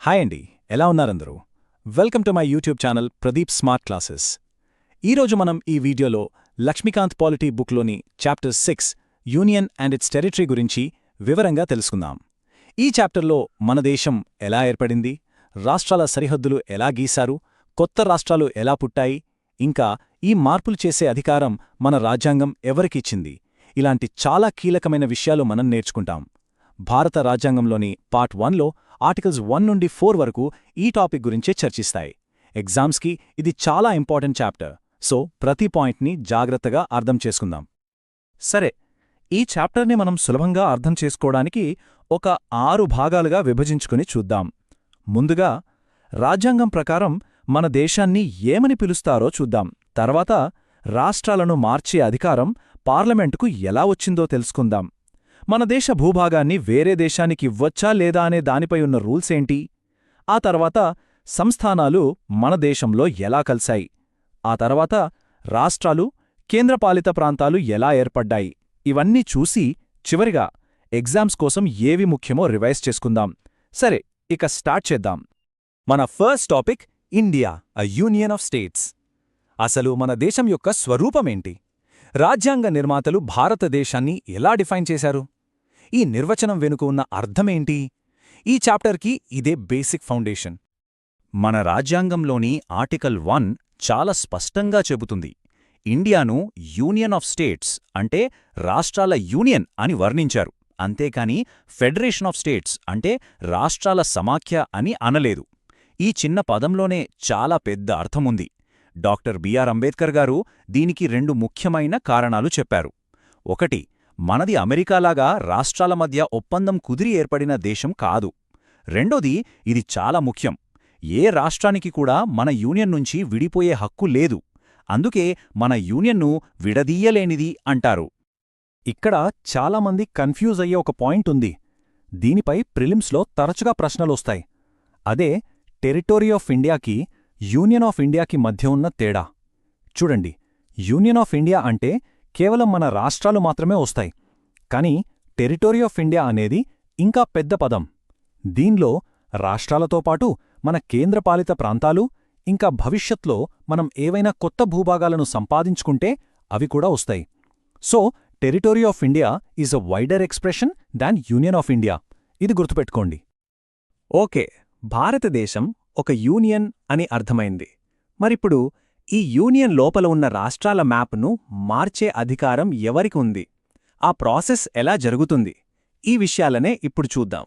Hi అండి, ఎలా ఉన్నారందరూ? Welcome to my YouTube channel Pradeep smart classes. ఈరోజు మనం ఈ వీడియోలో లక్ష్మీకాంత్ పాలిటీ బుక్లోని chapter 6 union and its territory గురించి వివరంగా తెలుసుకుందాం. ఈ చాప్టర్లో మన దేశం ఎలా ఏర్పడింది, రాష్ట్రాల సరిహద్దులు ఎలా గీశారు, కొత్త రాష్ట్రాలు ఎలా పుట్టాయి, ఇంకా ఈ మార్పులు చేసే అధికారం మన రాజ్యాంగం ఎవరికిచ్చింది, ఇలాంటి చాలా కీలకమైన విషయాలు మనం నేర్చుకుంటాం. భారత రాజ్యాంగంలోని పార్ట్ 1లో ఆర్టికల్స్ 1 నుండి 4 వరకు ఈ టాపిక్ గురించే చర్చిస్తాయి. ఎగ్జామ్స్కి ఇది చాలా ఇంపార్టెంట్ చాప్టర్, సో ప్రతి పాయింట్ని జాగ్రత్తగా అర్థం చేసుకుందాం. సరే, ఈ చాప్టర్ని మనం సులభంగా అర్థం చేసుకోవడానికి ఒక 6 భాగాలుగా విభజించుకుని చూద్దాం. ముందుగా రాజ్యాంగం ప్రకారం మన దేశాన్ని ఏమని పిలుస్తారో చూద్దాం. తర్వాత రాష్ట్రాలను మార్చే అధికారం పార్లమెంటుకు ఎలా వచ్చిందో తెలుసుకుందాం. మన దేశ భూభాగాన్ని వేరే దేశానికి ఇవ్వచ్చా లేదా అనే దానిపై ఉన్న రూల్స్ ఏంటి, ఆ తర్వాత సంస్థానాలు మన దేశంలో ఎలా కలిశాయి, ఆ తర్వాత రాష్ట్రాలు, కేంద్రపాలిత ప్రాంతాలు ఎలా ఏర్పడ్డాయి, ఇవన్నీ చూసి చివరిగా ఎగ్జామ్స్ కోసం ఏవి ముఖ్యమో రివైజ్ చేసుకుందాం. సరే, ఇక స్టార్ట్ చేద్దాం. మన first topic India, a union of states. అసలు మన దేశం యొక్క స్వరూపమేంటి? రాజ్యాంగ నిర్మాతలు భారతదేశాన్ని ఎలా డిఫైన్ చేశారు? ఈ నిర్వచనం వెనుక ఉన్న అర్థమేంటి? ఈ చాప్టర్కి ఇదే బేసిక్ ఫౌండేషన్. మన రాజ్యాంగంలోని ఆర్టికల్ 1 చాలా స్పష్టంగా చెబుతుంది, ఇండియాను యూనియన్ ఆఫ్ స్టేట్స్ అంటే రాష్ట్రాల యూనియన్ అని వర్ణించారు, అంతేకాని ఫెడరేషన్ ఆఫ్ స్టేట్స్ అంటే రాష్ట్రాల సమాఖ్య అని అనలేదు. ఈ చిన్న పదంలోనే చాలా పెద్ద అర్థముంది. డాక్టర్ బిఆర్ అంబేద్కర్ గారు దీనికి 2 ముఖ్యమైన కారణాలు చెప్పారు. ఒకటి, మనది అమెరికాలాగా రాష్ట్రాల మధ్య ఒప్పందం కుదిరి ఏర్పడిన దేశం కాదు. రెండోది, ఇది చాలా ముఖ్యం, ఏ రాష్ట్రానికి కూడా మన యూనియన్ నుంచి విడిపోయే హక్కు లేదు. అందుకే మన యూనియన్ను విడదీయలేనిది అంటారు. ఇక్కడ చాలామంది కన్ఫ్యూజ్ అయ్యే ఒక పాయింట్ ఉంది. దీనిపై ప్రిలిమ్స్లో తరచుగా ప్రశ్నలొస్తాయి. అదే టెరిటరీ ఆఫ్ ఇండియాకి, యూనియన్ ఆఫ్ ఇండియాకి మధ్య ఉన్న తేడా. చూడండి, యూనియన్ ఆఫ్ ఇండియా అంటే కేవలం మన రాష్ట్రాలు మాత్రమే వస్తాయి. కానీ టెరిటరీ ఆఫ్ ఇండియా అనేది ఇంకా పెద్ద పదం. దీనిలో రాష్ట్రాలతో పాటు మన కేంద్రపాలిత ప్రాంతాలు, ఇంకా భవిష్యత్లో మనం ఏవైనా కొత్త భూభాగాలను సంపాదించుకుంటే అవి కూడా వస్తాయి. So territory of India is a wider expression than union of India. ఇది గుర్తుపెట్టుకోండి. ఓకే, భారతదేశం ఒక యూనియన్ అని అర్థమైంది. మరిప్పుడు ఈ యూనియన్ లోపల ఉన్న రాష్ట్రాల మ్యాప్ను మార్చే అధికారం ఎవరికి ఉంది, ఆ ప్రాసెస్ ఎలా జరుగుతుంది, ఈ విషయాలనే ఇప్పుడు చూద్దాం.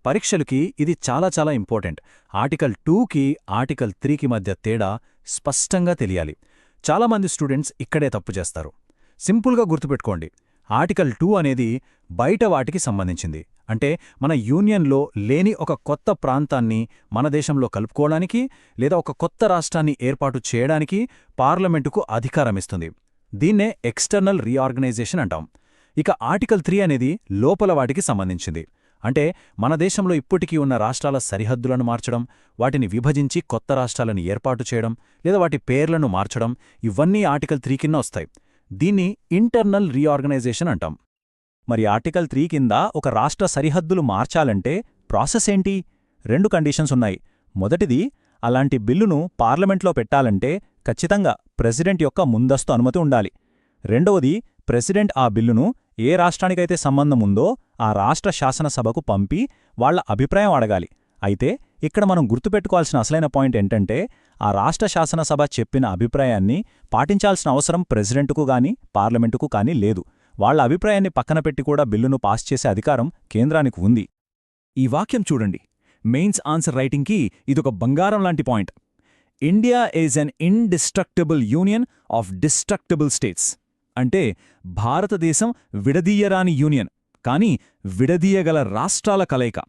పరీక్షలకి ఇది చాలా చాలా ఇంపార్టెంట్. ఆర్టికల్ 2కి ఆర్టికల్ 3కి మధ్య తేడా స్పష్టంగా తెలియాలి. చాలామంది స్టూడెంట్స్ ఇక్కడే తప్పు చేస్తారు. సింపుల్గా గుర్తుపెట్టుకోండి, ఆర్టికల్ 2 అనేది బయట వాటికి సంబంధించింది. అంటే మన యూనియన్లో లేని ఒక కొత్త ప్రాంతాన్ని మన దేశంలో కలుపుకోవడానికి లేదా ఒక కొత్త రాష్ట్రాన్ని ఏర్పాటు చేయడానికి పార్లమెంటుకు అధికారమిస్తుంది. దీన్నే ఎక్స్టర్నల్ రీఆర్గనైజేషన్ అంటాం. ఇక ఆర్టికల్ 3 అనేది లోపల వాటికి సంబంధించింది. అంటే మన దేశంలో ఇప్పటికీ ఉన్న రాష్ట్రాల సరిహద్దులను మార్చడం, వాటిని విభజించి కొత్త రాష్ట్రాలను ఏర్పాటు చేయడం లేదా వాటి పేర్లను మార్చడం, ఇవన్నీ ఆర్టికల్ 3 కింద వస్తాయి. దీన్ని ఇంటర్నల్ రీఆర్గనైజేషన్ అంటాం. మరి ఆర్టికల్ 3 కింద ఒక రాష్ట్ర సరిహద్దులు మార్చాలంటే ప్రాసెస్ ఏంటి? 2 కండిషన్స్ ఉన్నాయి. మొదటిది, అలాంటి బిల్లును పార్లమెంట్లో పెట్టాలంటే ఖచ్చితంగా ప్రెసిడెంట్ యొక్క ముందస్తు అనుమతి ఉండాలి. రెండవది, ప్రెసిడెంట్ ఆ బిల్లును ఏ రాష్ట్రానికైతే సంబంధం ఉందో ఆ రాష్ట్ర శాసనసభకు పంపి వాళ్ల అభిప్రాయం అడగాలి. అయితే ఇక్కడ మనం గుర్తుపెట్టుకోవాల్సిన అసలైన పాయింట్ ఏంటంటే, ఆ రాష్ట్ర శాసనసభ చెప్పిన అభిప్రాయాన్ని పాటించాల్సిన అవసరం ప్రెసిడెంటుకు గాని పార్లమెంటుకు కానీ లేదు. వాళ్ల అభిప్రాయాన్ని పక్కన పెట్టి కూడా బిల్లును పాస్ చేసే అధికారం కేంద్రానికి ఉంది. ఈ వాక్యం చూడండి, మెయిన్స్ ఆన్సర్ రైటింగ్కి ఇదొక బంగారం లాంటి point. India is an indestructible union of destructible states. అంటే భారతదేశం విడదీయరాని యూనియన్, కానీ విడదీయగల రాష్ట్రాల కలయిక.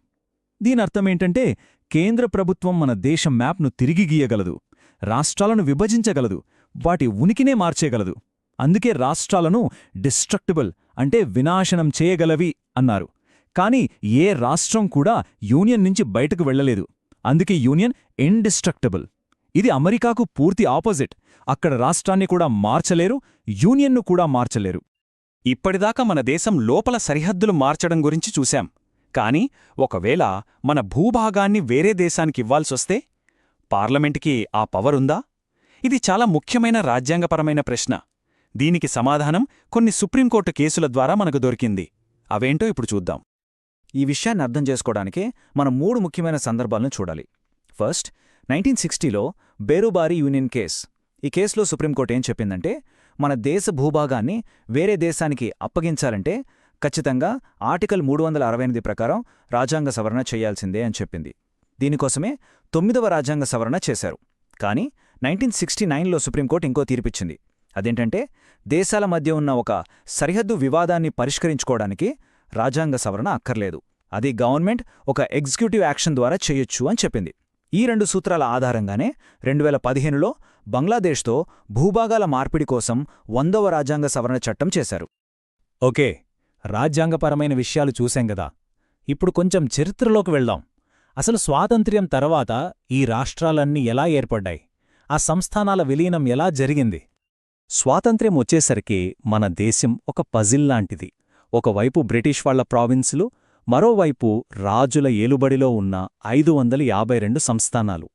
దీనర్థమేంటంటే కేంద్ర ప్రభుత్వం మన దేశం మ్యాప్ను తిరిగి గీయగలదు, రాష్ట్రాలను విభజించగలదు, వాటి ఉనికినే మార్చేయగలదు. అందుకే రాష్ట్రాలను డిస్ట్రక్టబుల్ అంటే వినాశనం చేయగలవి అన్నారు. కాని ఏ రాష్ట్రం కూడా యూనియన్ నుంచి బయటకు వెళ్లలేదు. అందుకే యూనియన్ ఇండిస్ట్రక్టబుల్. ఇది అమెరికాకు పూర్తి ఆపోజిట్. అక్కడ రాష్ట్రాన్ని కూడా మార్చలేరు, యూనియన్ను కూడా మార్చలేరు. ఇప్పటిదాకా మన దేశం లోపల సరిహద్దులు మార్చడం గురించి చూశాం. కాని ఒకవేళ మన భూభాగాన్ని వేరే దేశానికివ్వాల్సొస్తే పార్లమెంటుకి ఆ పవరుందా? ఇది చాలా ముఖ్యమైన రాజ్యాంగపరమైన ప్రశ్న. దీనికి సమాధానం కొన్ని సుప్రీంకోర్టు కేసుల ద్వారా మనకు దొరికింది. అవేంటో ఇప్పుడు చూద్దాం. ఈ విషయాన్ని అర్థం చేసుకోవడానికే మనం 3 ముఖ్యమైన సందర్భాలను చూడాలి. ఫస్ట్, 1960లో బేరుబారి యూనియన్ కేస్. ఈ కేసులో సుప్రీంకోర్టు ఏం చెప్పిందంటే, మన దేశ భూభాగాన్ని వేరే దేశానికి అప్పగించాలంటే ఖచ్చితంగా ఆర్టికల్ 368 ప్రకారం రాజ్యాంగ సవరణ చేయాల్సిందే అని చెప్పింది. దీనికోసమే 9వ రాజ్యాంగ సవరణ చేశారు. కానీ 1969లో సుప్రీంకోర్టు ఇంకో తీర్పిచ్చింది. అదేంటంటే, దేశాల మధ్య ఉన్న ఒక సరిహద్దు వివాదాన్ని పరిష్కరించుకోవడానికి రాజ్యాంగ సవరణ అక్కర్లేదు, అది గవర్నమెంట్ ఒక ఎగ్జిక్యూటివ్ యాక్షన్ ద్వారా చేయొచ్చు అని చెప్పింది. ఈ 2 సూత్రాల ఆధారంగానే 2015లో బంగ్లాదేశ్తో భూభాగాల మార్పిడి కోసం 100వ రాజ్యాంగ సవరణ చట్టం చేశారు. ఓకే, రాజ్యాంగపరమైన విషయాలు చూశాంగదా. ఇప్పుడు కొంచెం చరిత్రలోకి వెళ్దాం. అసలు స్వాతంత్ర్యం తర్వాత ఈ రాష్ట్రాలన్నీ ఎలా ఏర్పడ్డాయి? ఆ సంస్థానాల విలీనం ఎలా జరిగింది? స్వాతంత్ర్యం వచ్చేసరికి మన దేశం ఒక పజిల్ లాంటిది. ఒకవైపు బ్రిటిష్ వాళ్ల ప్రావిన్సులు, మరోవైపు రాజుల ఏలుబడిలో ఉన్న 552 సంస్థానాలు.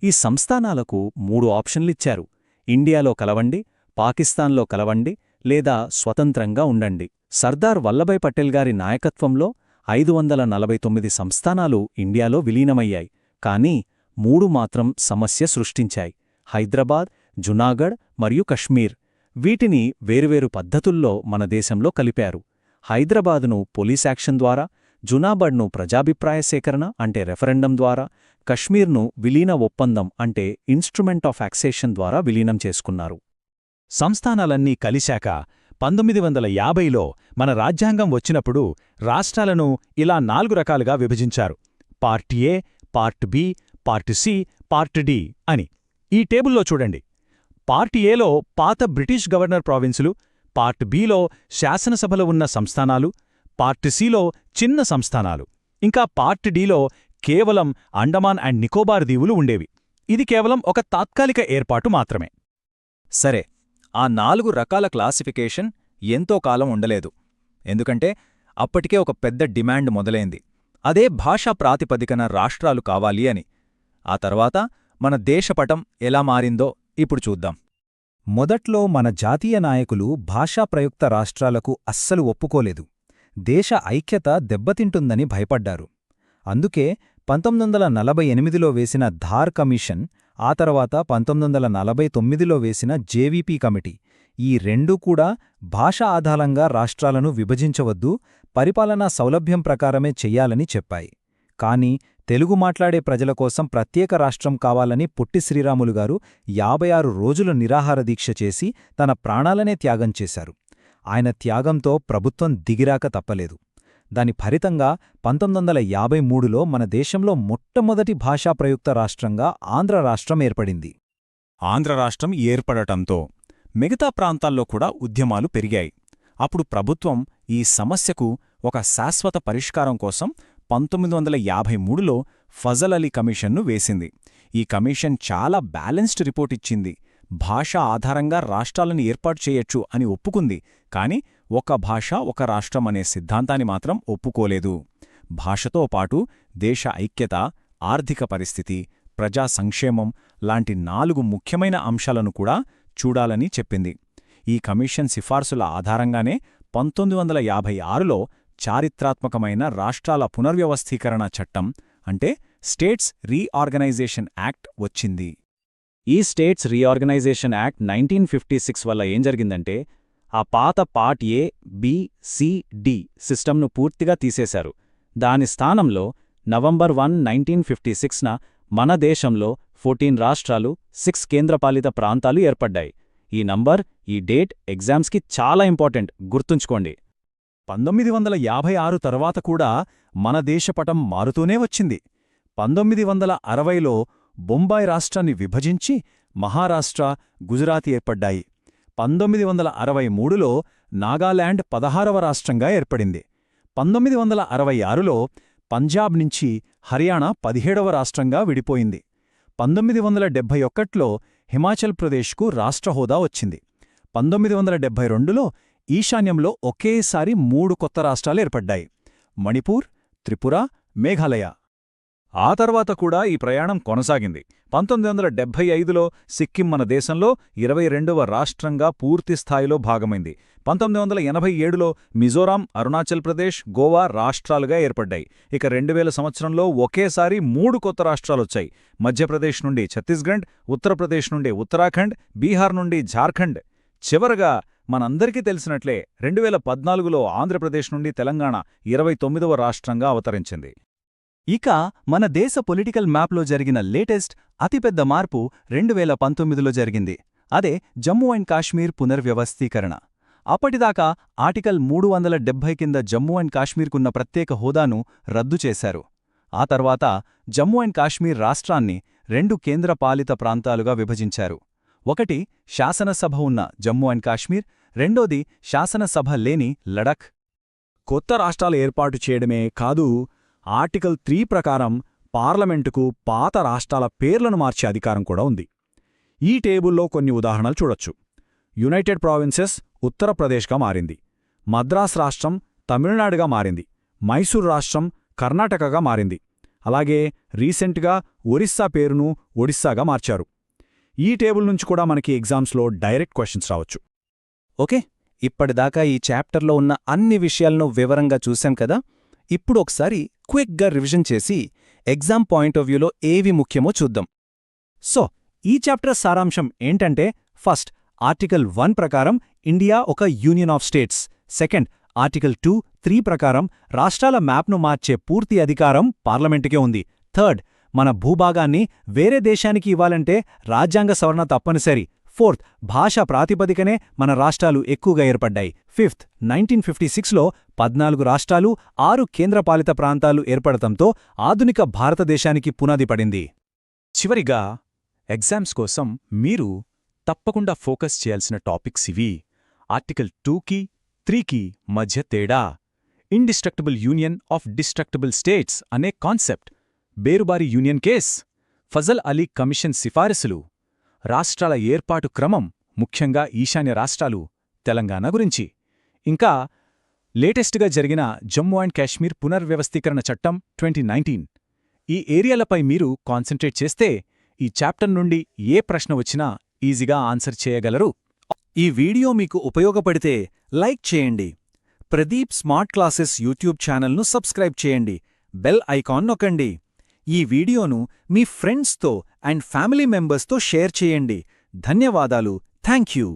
ఈ సంస్థానాలకు 3 ఆప్షన్లిచ్చారు: ఇండియాలో కలవండి, పాకిస్తాన్లో కలవండి, లేదా స్వతంత్రంగా ఉండండి. సర్దార్ వల్లభాయ్ పటేల్ గారి నాయకత్వంలో 549 సంస్థానాలు ఇండియాలో విలీనమయ్యాయి. కానీ 3 మాత్రం సమస్య సృష్టించాయి: హైదరాబాద్, జునాగఢ్ మరియు కశ్మీర్. వీటిని వేరువేరు పద్ధతుల్లో మన దేశంలో కలిపారు. హైదరాబాదును పోలీస్ యాక్షన్ ద్వారా, జునాగఢ్ను ప్రజాభిప్రాయ సేకరణ అంటే రెఫరెండం ద్వారా, కశ్మీర్ను విలీన ఒప్పందం అంటే ఇన్స్ట్రుమెంట్ ఆఫ్ యాక్సేషన్ ద్వారా విలీనం చేసుకున్నారు. సంస్థానాలన్నీ కలిశాక 1950లో మన రాజ్యాంగం వచ్చినప్పుడు రాష్ట్రాలను ఇలా 4 రకాలుగా విభజించారు: part A, part B, part C, part D అని. ఈ టేబుల్లో చూడండి. పార్ట్ ఏలో పాత బ్రిటిష్ గవర్నర్ ప్రావిన్సులు, పార్ట్ బిలో శాసనసభలో ఉన్న సంస్థానాలు, పార్ట్ సిలో చిన్న సంస్థానాలు, ఇంకా పార్ట్ డిలో కేవలం అండమాన్ అండ్ నికోబార్ దీవులు ఉండేవి. ఇది కేవలం ఒక తాత్కాలిక ఏర్పాటు మాత్రమే. సరే, ఆ 4 రకాల క్లాసిఫికేషన్ ఎంతో కాలం ఉండలేదు. ఎందుకంటే అప్పటికే ఒక పెద్ద డిమాండ్ మొదలైంది. అదే భాషా ప్రాతిపదికన రాష్ట్రాలు కావాలి అని. ఆ తర్వాత మన దేశపటం ఎలా మారిందో ఇప్పుడు చూద్దాం. మొదట్లో మన జాతీయ నాయకులు భాషా ప్రయుక్త రాష్ట్రాలకు అస్సలు ఒప్పుకోలేదు. దేశ ఐక్యత దెబ్బతింటుందని భయపడ్డారు. అందుకే 1948లో వేసిన ధార్ కమిషన్, ఆ తర్వాత 1949లో వేసిన జేవీపీ కమిటీ, ఈ 2 కూడా భాష ఆధారంగా రాష్ట్రాలను విభజించవద్దు, పరిపాలనా సౌలభ్యం ప్రకారమే చెయ్యాలని చెప్పాయి. కాని తెలుగు మాట్లాడే ప్రజల కోసం ప్రత్యేక రాష్ట్రం కావాలని పొట్టి శ్రీరాములుగారు 56 రోజుల నిరాహార దీక్ష చేసి తన ప్రాణాలనే త్యాగం చేశారు. ఆయన త్యాగంతో ప్రభుత్వం దిగిరాక తప్పలేదు. దాని ఫలితంగా 1953లో మన దేశంలో మొట్టమొదటి భాషా ప్రయుక్త రాష్ట్రంగా ఆంధ్ర రాష్ట్రం ఏర్పడింది. ఆంధ్ర రాష్ట్రం ఏర్పడటంతో మిగతా ప్రాంతాల్లో కూడా ఉద్యమాలు పెరిగాయి. అప్పుడు ప్రభుత్వం ఈ సమస్యకు ఒక శాశ్వత పరిష్కారం కోసం 1953లో ఫజల్ అలీ కమిషన్ను వేసింది. ఈ కమిషన్ చాలా బ్యాలెన్స్డ్ రిపోర్ట్ ఇచ్చింది. భాష ఆధారంగా రాష్ట్రాలను ఏర్పాటు చేయొచ్చు అని ఒప్పుకుంది. కాని ఒక భాష ఒక రాష్ట్రం అనే సిద్ధాంతాన్ని మాత్రం ఒప్పుకోలేదు. భాషతో పాటు దేశ ఐక్యత, ఆర్థిక పరిస్థితి, ప్రజా సంక్షేమం లాంటి 4 ముఖ్యమైన అంశాలను కూడా చూడాలని చెప్పింది. ఈ కమిషన్ సిఫార్సుల ఆధారంగానే 1956లో చారిత్రాత్మకమైన రాష్ట్రాల పునర్వ్యవస్థీకరణ చట్టం అంటే స్టేట్స్ రీఆర్గనైజేషన్ యాక్ట్ వచ్చింది. ఈ స్టేట్స్ రీఆర్గనైజేషన్ యాక్ట్ 1956 వల్ల ఏం జరిగిందంటే, ఆ పాత part A, B, C, D సిస్టమ్ను పూర్తిగా తీసేశారు. దాని స్థానంలో నవంబర్ 1, 1956న మన దేశంలో 14 రాష్ట్రాలు, 6 కేంద్రపాలిత ప్రాంతాలు ఏర్పడ్డాయి. ఈ నంబర్, ఈ డేట్ ఎగ్జామ్స్కి చాలా ఇంపార్టెంట్, గుర్తుంచుకోండి. 1956 తర్వాత కూడా మన దేశపటం మారుతూనే వచ్చింది. 1960లో బొంబాయి రాష్ట్రాన్ని విభజించి మహారాష్ట్ర, గుజరాత్ ఏర్పడ్డాయి. 1963లో నాగాలాండ్ 16వ రాష్ట్రంగా ఏర్పడింది. 1966లో పంజాబ్ నుంచి హర్యానా 17వ రాష్ట్రంగా విడిపోయింది. 1971లో హిమాచల్ ప్రదేశ్కు రాష్ట్ర హోదా వచ్చింది. 1972లో ఈశాన్యంలో ఒకేసారి 3 కొత్త రాష్ట్రాలు ఏర్పడ్డాయి: మణిపూర్, త్రిపుర, మేఘాలయ. ఆ తర్వాత కూడా ఈ ప్రయాణం కొనసాగింది. 1975లో సిక్కిం మన దేశంలో 22వ రాష్ట్రంగా పూర్తిస్థాయిలో భాగమైంది. 1987లో మిజోరాం, అరుణాచల్ ప్రదేశ్, గోవా రాష్ట్రాలుగా ఏర్పడ్డాయి. ఇక 2000 సంవత్సరంలో ఒకేసారి 3 కొత్త రాష్ట్రాలొచ్చాయి. మధ్యప్రదేశ్ నుండి ఛత్తీస్గఢ్, ఉత్తరప్రదేశ్ నుండి ఉత్తరాఖండ్, బీహార్ నుండి ఝార్ఖండ్. చివరగా మనందరికీ తెలిసినట్లే 2014లో ఆంధ్రప్రదేశ్ నుండి తెలంగాణ 29వ రాష్ట్రంగా అవతరించింది. ఇక మన దేశ పొలిటికల్ మ్యాప్లో జరిగిన లేటెస్ట్ అతిపెద్ద మార్పు 2019లో జరిగింది. అదే జమ్మూ అండ్ కాశ్మీర్ పునర్వ్యవస్థీకరణ. అప్పటిదాకా ఆర్టికల్ 370 కింద జమ్మూ అండ్ కాశ్మీర్కున్న ప్రత్యేక హోదాను రద్దు చేశారు. ఆ తర్వాత జమ్మూ అండ్ కాశ్మీర్ రాష్ట్రాన్ని 2 కేంద్రపాలిత ప్రాంతాలుగా విభజించారు. ఒకటి శాసనసభ ఉన్న జమ్మూ అండ్ కాశ్మీర్, రెండోది శాసనసభ లేని లడఖ్. కొత్త రాష్ట్రాల ఏర్పాటు చేయడమే కాదు, ఆర్టికల్ 3 ప్రకారం పార్లమెంటుకు పాత రాష్ట్రాల పేర్లను మార్చే అధికారం కూడా ఉంది. ఈ టేబుల్లో కొన్ని ఉదాహరణలు చూడొచ్చు. యునైటెడ్ ప్రావిన్సెస్ ఉత్తరప్రదేశ్గా మారింది. మద్రాస్ రాష్ట్రం తమిళనాడుగా మారింది. మైసూర్ రాష్ట్రం కర్ణాటకగా మారింది. అలాగే రీసెంట్గా ఒరిస్సా పేరును ఒడిస్సాగా మార్చారు. ఈ టేబుల్ నుంచి కూడా మనకి ఎగ్జామ్స్లో డైరెక్ట్ క్వశ్చన్స్ రావచ్చు. ఓకే, ఇప్పటిదాకా ఈ చాప్టర్లో ఉన్న అన్ని విషయాలను వివరంగా చూశాం కదా. ఇప్పుడు ఒకసారి క్విక్గా రివిజన్ చేసి ఎగ్జామ్ పాయింట్ ఆఫ్ వ్యూలో ఏవి ముఖ్యమో చూద్దాం. సో ఈ చాప్టర్ సారాంశం ఏంటంటే, ఫస్ట్ ఆర్టికల్ 1 ప్రకారం ఇండియా ఒక union of states. Second, article 2, 3 ప్రకారం రాష్ట్రాల మ్యాప్ను మార్చే పూర్తి అధికారం పార్లమెంటుకే ఉంది. థర్డ్, మన భూభాగాన్ని వేరే దేశానికి ఇవ్వాలంటే రాజ్యాంగ సవరణ తప్పనిసరి. ఫోర్త్, భాషా ప్రాతిపదికనే మన రాష్ట్రాలు ఎక్కువగా ఏర్పడ్డాయి. ఫిఫ్త్, 1956లో 14 రాష్ట్రాలు, 6 కేంద్రపాలిత ప్రాంతాలు ఏర్పడటంతో ఆధునిక భారతదేశానికి పునాది పడింది. చివరిగా ఎగ్జామ్స్ కోసం మీరు తప్పకుండా ఫోకస్ చేయాల్సిన టాపిక్స్ ఇవి. ఆర్టికల్ 2కి 3కి మధ్య తేడా, indestructible union of destructible states అనే concept, Berubari union case, Fazal Ali commission సిఫారసులు, రాష్ట్రాల ఏర్పాటు క్రమం, ముఖ్యంగా ఈశాన్య రాష్ట్రాలు, తెలంగాణ గురించి, ఇంకా లేటెస్ట్గా జరిగిన జమ్మూ అండ్ కాశ్మీర్ పునర్వ్యవస్థీకరణ చట్టం 2019. ఈ ఏరియాలపై మీరు కాన్సంట్రేట్ చేస్తే ఈ చాప్టర్ నుండి ఏ ప్రశ్న వచ్చినా ఈజీగా ఆన్సర్ చేయగలరు. ఈ వీడియో మీకు ఉపయోగపడితే లైక్ చేయండి. ప్రదీప్ స్మార్ట్ క్లాసెస్ యూట్యూబ్ ఛానల్ను సబ్స్క్రైబ్ చేయండి. బెల్ ఐకాన్ నొక్కండి. ఈ వీడియోను మీ ఫ్రెండ్స్తో అండ్ ఫ్యామిలీ మెంబర్స్తో షేర్ చేయండి. ధన్యవాదాలు. Thank you.